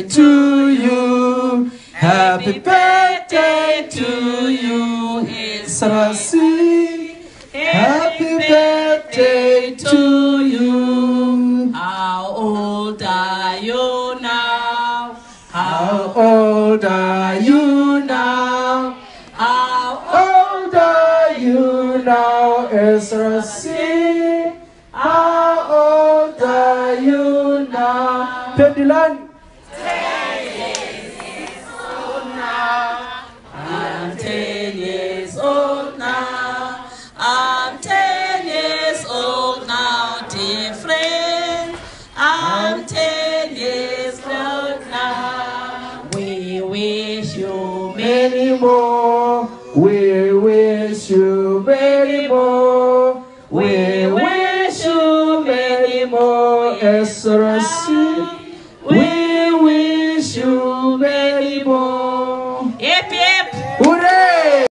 to you. Happy birthday to you, Israel. Happy birthday to you. How old are you now? How old are you now? How old are you now, Israel? How old are you now? Pendulan. 10 years old now. I'm 10 years old now. I'm 10 years old now, dear friend. I'm 10 years old now. We wish you Many more. We wish you many more. We wish you many more, Israel. We wish you many more. Hip hip. Hooray!